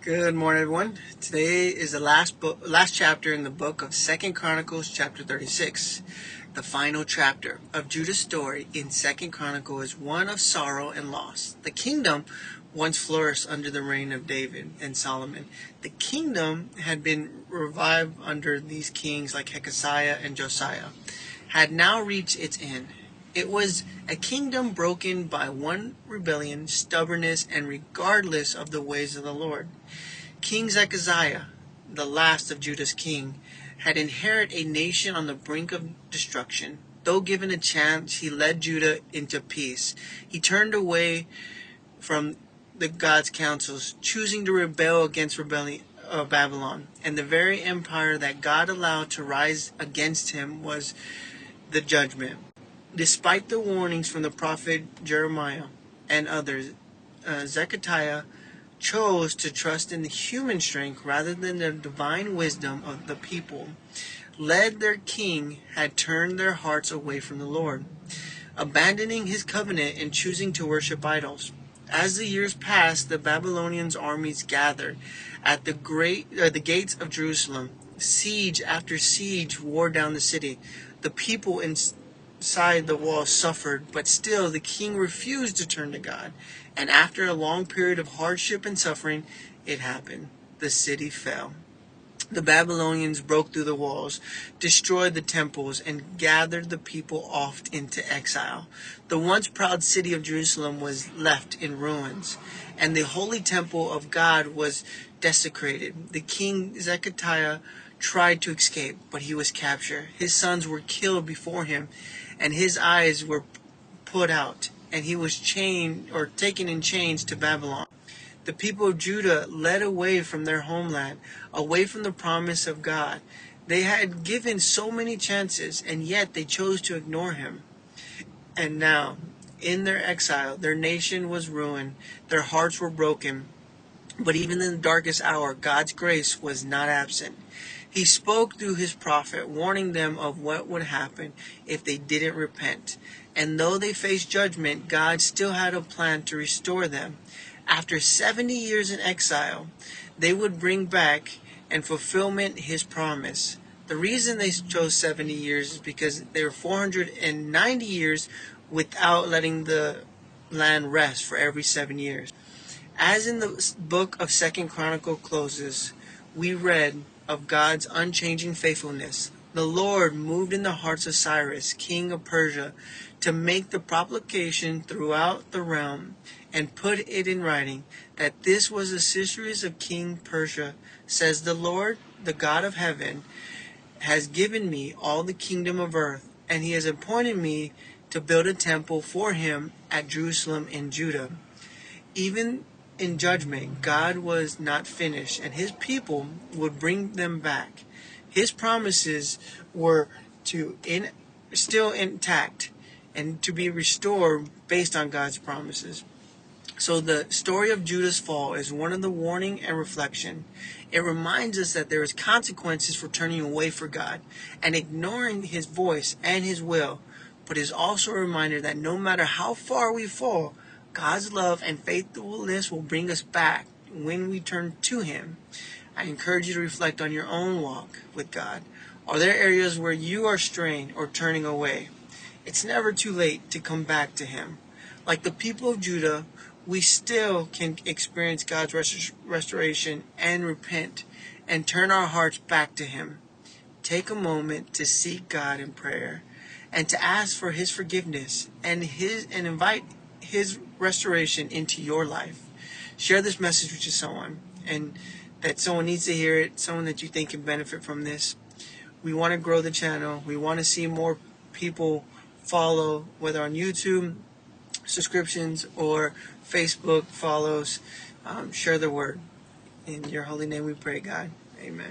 Good morning, everyone. Today is the last chapter in the book of 2 Chronicles, chapter 36. The final chapter of Judah's story in 2 Chronicles is one of sorrow and loss. The kingdom once flourished under the reign of David and Solomon. The kingdom had been revived under these kings like Hezekiah and Josiah, had now reached its end. It was a kingdom broken by one rebellion, stubbornness, and regardless of the ways of the Lord. King Exile, the last of Judah's king, had inherited a nation on the brink of destruction. Though given a chance, he led Judah into peace. He turned away from the God's counsels, choosing to rebel against Babylon. And the very empire that God allowed to rise against him was the judgment. Despite the warnings from the prophet Jeremiah and others, Zedekiah chose to trust in the human strength rather than the divine wisdom of the people. Led their king had turned their hearts away from the Lord, abandoning his covenant and choosing to worship idols. As the years passed, the Babylonian armies gathered at the gates of Jerusalem. Siege after siege wore down the city. The people inside the walls suffered, but still the king refused to turn to God. And after a long period of hardship and suffering, it happened. The city fell. The Babylonians broke through the walls, destroyed the temples, and gathered the people off into exile. The once proud city of Jerusalem was left in ruins, and the holy temple of God was desecrated. The king Zedekiah tried to escape, but he was captured. His sons were killed before him, and his eyes were put out, and he was taken in chains to Babylon. The people of Judah led away from their homeland, away from the promise of God. They had given so many chances, and yet they chose to ignore him. And now, in their exile, their nation was ruined, their hearts were broken. But even in the darkest hour, God's grace was not absent. He spoke through his prophet, warning them of what would happen if they didn't repent. And though they faced judgment, God still had a plan to restore them. After 70 years in exile, they would bring back and fulfillment his promise. The reason they chose 70 years is because they were 490 years without letting the land rest for every 7 years. As in the book of 2 Chronicles closes, we read of God's unchanging faithfulness. The Lord moved in the hearts of Cyrus, king of Persia, to make the proclamation throughout the realm and put it in writing that this was the series of King Persia. Says the Lord, the God of heaven, has given me all the kingdom of earth, and he has appointed me to build a temple for him at Jerusalem in Judah. Even in judgment, God was not finished, and his people would bring them back. His promises were still intact and to be restored based on God's promises. So the story of Judah's fall is one of the warning and reflection. It reminds us that there is consequences for turning away from God and ignoring his voice and his will, but is also a reminder that no matter how far we fall, God's love and faithfulness will bring us back when we turn to him. I encourage you to reflect on your own walk with God. Are there areas where you are straying or turning away? It's never too late to come back to him. Like the people of Judah, we still can experience God's restoration and repent and turn our hearts back to him. Take a moment to seek God in prayer and to ask for his forgiveness and invite his restoration into your life. Share this message with someone, and that someone needs to hear it, someone that you think can benefit from this. We want to grow the channel. We want to see more people follow, whether on YouTube, subscriptions, or Facebook follows. Share the word. In your holy name we pray, God. Amen.